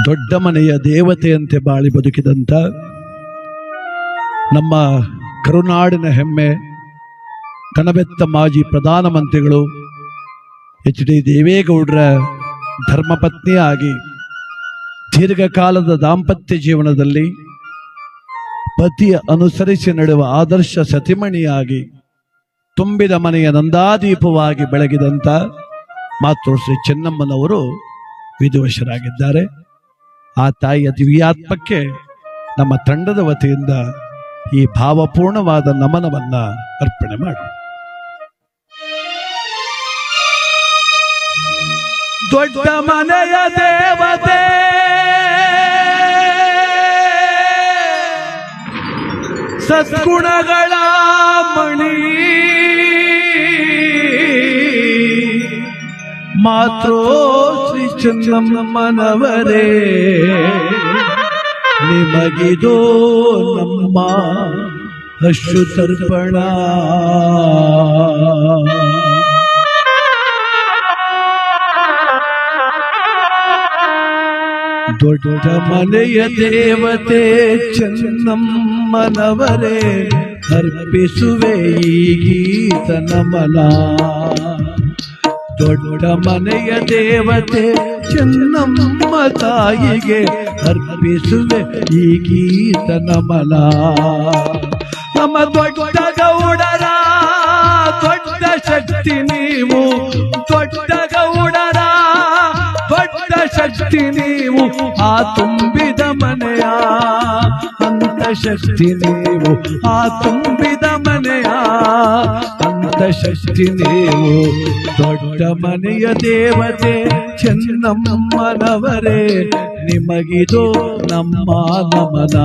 ದೊಡ್ಡ ಮನೆಯ ದೇವತೆಯಂತೆ ಬಾಳಿ ಬದುಕಿದಂಥ ನಮ್ಮ ಕರುನಾಡಿನ ಹೆಮ್ಮೆ ಕಣಬೆತ್ತ ಮಾಜಿ ಪ್ರಧಾನಮಂತ್ರಿಗಳು ಎಚ್.ಡಿ. ದೇವೇಗೌಡರ ಧರ್ಮಪತ್ನಿಯಾಗಿ ದೀರ್ಘಕಾಲದ ದಾಂಪತ್ಯ ಜೀವನದಲ್ಲಿ ಪತಿಯ ಅನುಸರಿಸಿ ನಡೆಯುವ ಆದರ್ಶ ಸತಿಮಣಿಯಾಗಿ ತುಂಬಿದ ಮನೆಯ ನಂದಾದೀಪವಾಗಿ ಬೆಳಗಿದಂಥ ಮಾತೃಶ್ರೀ ಚೆನ್ನಮ್ಮನವರು ವಿಧಿವಶರಾಗಿದ್ದಾರೆ. ಆ ತಾಯಿಯ ದಿವ್ಯಾತ್ಮಕ್ಕೆ ನಮ್ಮ ತಂಡದ ವತಿಯಿಂದ ಈ ಭಾವಪೂರ್ಣವಾದ ನಮನವನ್ನ ಅರ್ಪಣೆ ಮಾಡಿ. ದೊಡ್ಡ ಮನೆಯ ದೇವತೆ ಸದ್ಗುಣಗಳ ಮಣಿ ಮಾತೃ ಶ್ರೀ ಚೆನ್ನಮ್ಮನವರೇ, ನಿಮಗಿದೋ ನಮ್ಮ ಅಶ್ರು ತರ್ಪಣ. ದೊಡ್ಡ ಮನೆಯ ದೇವತೆ ಚೆನ್ನಮ್ಮನವರೇ, ಅರ್ಪಿಸುವೆ ಈ ಗೀತ ನಮನ. ದೊಡ್ಡ ಮನೆಯ ದೇವತೆ ಚೆನ್ನಮ್ಮ ತಾಯಿಗೆ ಅರ್ಪಿಸುವೆ ಈ ಗೀತ ನಮನ. ನಮ್ಮ ದೊಡ್ಡ ಗೌಡರ ದೊಡ್ಡ ಶಕ್ತಿ ನೀವು, ದೊಡ್ಡ ಗೌಡರ ದೊಡ್ಡ ಶಕ್ತಿ ನೀವು, ಆ ತುಂಬಿದ ಮನೆಯ ಅಂತ ಶಕ್ತಿ ನೀವು, ಆ ತುಂಬಿದ ಮನೆಯ ಅಂತ ಶಕ್ತಿ ನೀವು. ದೊಡ್ಡ ಮನೆಯ ದೇವತೆ ಚೆನ್ನಮ್ಮನವರೇ, ನಿಮಗಿದು ನಮ್ಮ ನಮನ.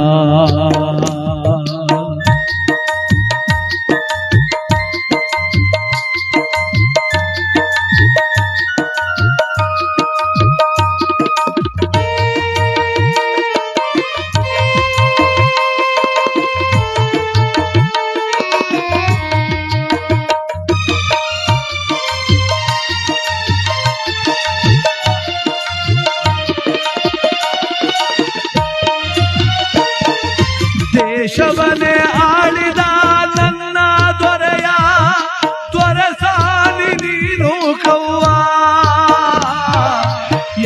ದೇಶವನ್ನೇ ಆಳಿದ ನನ್ನ ದೊರೆಯ ದೊರಸಾನಿ ನೀನು ಕವ್ವ.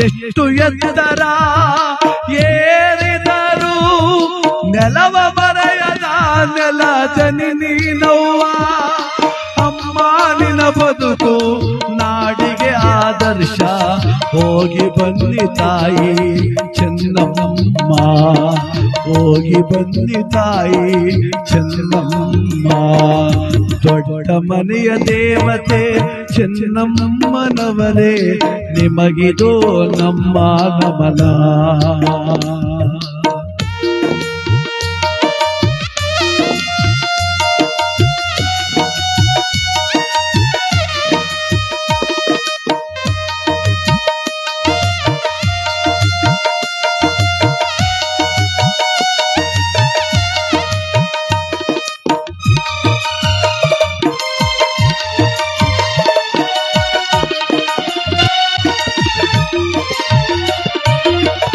ಎಷ್ಟು ಎತ್ತರ ಏರಿದರು ನೆಲವ ಬರೆಯದ ನೆಲದನಿ ನೀನವ್ವ. ಅಮ್ಮ ನಿನ ಬದುಕು ನಾಡಿಗೆ ಆದರ್ಶ, ಹೋಗಿ ಬನ್ನಿ ತಾಯಿ ಚೆನ್ನಮ್ಮ, ಹೋಗಿ ಬನ್ನಿ ತಾಯಿ ಚೆನ್ನಮ್ಮ. ದೊಡ್ಡ ಮನೆಯ ದೇವತೆ ಚೆನ್ನಮ್ಮನವರೇ, ನಿಮಗಿದು ನಮ್ಮ ನಮನ.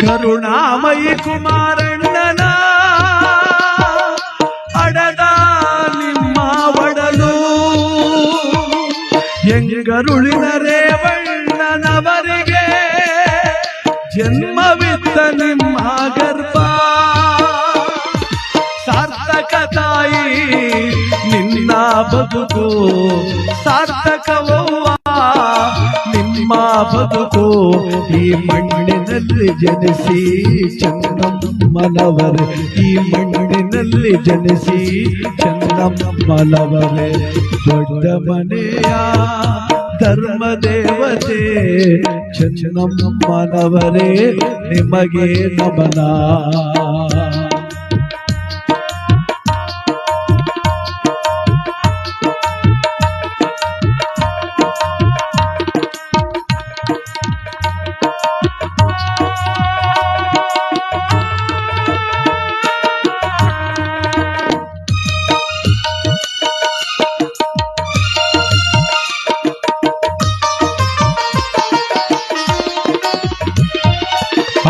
ಕರುಣಾಮಯಿ ಕುಮಾರಣ್ಣನ ಅಡದ ನಿಮ್ಮ ಒಡಲು, ಎಂಗರುಳಿನ ರೇವಣ್ಣನವರಿಗೆ ಜನ್ಮವಿತ್ತ ನಿಮ್ಮ ಗರ್ಭ. ಸಾರ್ಥಕ ತಾಯಿ ನಿನ್ನ ಬದುಕು, ಸಾರ್ಥಕವವ್ವ ನಿಮ್ಮ ಬದುಕು. ಈ ಮಣ್ಣಿನಲ್ಲಿ ಜನಿಸಿ ಚೆನ್ನಮ್ಮನವರೇ, ಈ ಮಣ್ಣಿನಲ್ಲಿ ಜನಿಸಿ ಚೆನ್ನಮ್ಮನವರೇ. ದೊಡ್ಡ ಮನೆಯ ಧರ್ಮ ದೇವತೆ ಚೆನ್ನಮ್ಮನವರೇ, ನಿಮಗೆ ನಮನ.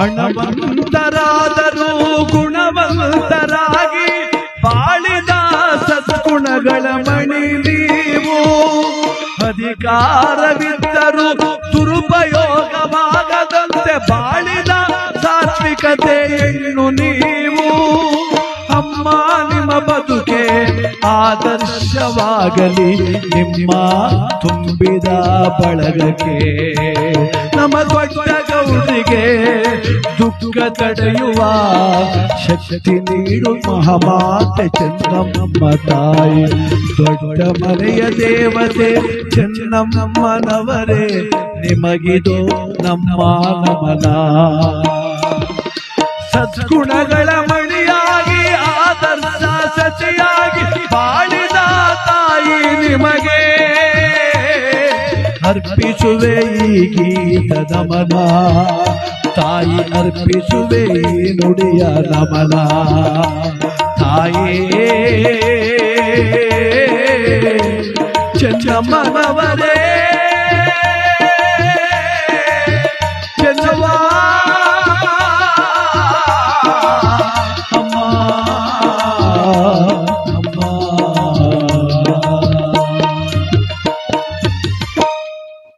ಹಣವಂತರಾದರೂ ಗುಣವಂತರಾಗಿ ಬಾಳಿದ ಸದ್ಗುಣಗಳ ಮಣಿ ನೀವು. ಅಧಿಕಾರವಿದ್ದರೂ ದುರುಪಯೋಗವಾಗದಂತೆ ಬಾಳಿದ ಸಾತ್ವಿಕತೆ ಹೆಣ್ಣು ನೀವು. ಅಮ್ಮ ನಿಮ್ಮ ಬದುಕೆ ಆದರ್ಶವಾಗಲಿ ನಿಮ್ಮ ತುಂಬಿದ ಬಳಗಕ್ಕೆ. ನಮ್ಮ ದೊಡ್ಡ ಗೌರಿಗೆ ದುಃಖ ತಡೆಯುವ ಶಕ್ತಿ ನೀಡು ಮಹಾಮಾತೆ ಚೆನ್ನಮ್ಮ ತಾಯಿ. ದೊಡ್ಡ ಮನೆಯ ದೇವತೆ ಚೆನ್ನಮ್ಮನವರೇ ನಿಮಗಿದು ನಮ್ಮ ನಮನ. ಸದ್ಗುಣಗಳ ಮಣಿಯಾಗಿ ಆದರ್ಶ ಸಚಿಯಾಗಿ ಬಾಳಿದ ತಾಯಿ ನಿಮಗೆ ಅರ್ಪಿಸುವೆ ಈ ಗೀತದ ನಮನ. ತಾಯಿ ಅರ್ಪಿಸುವೆ ಈ ನುಡಿಯ ನಮನ. ತಾಯೇ ಚೆನ್ನಮ್ಮನವರೇ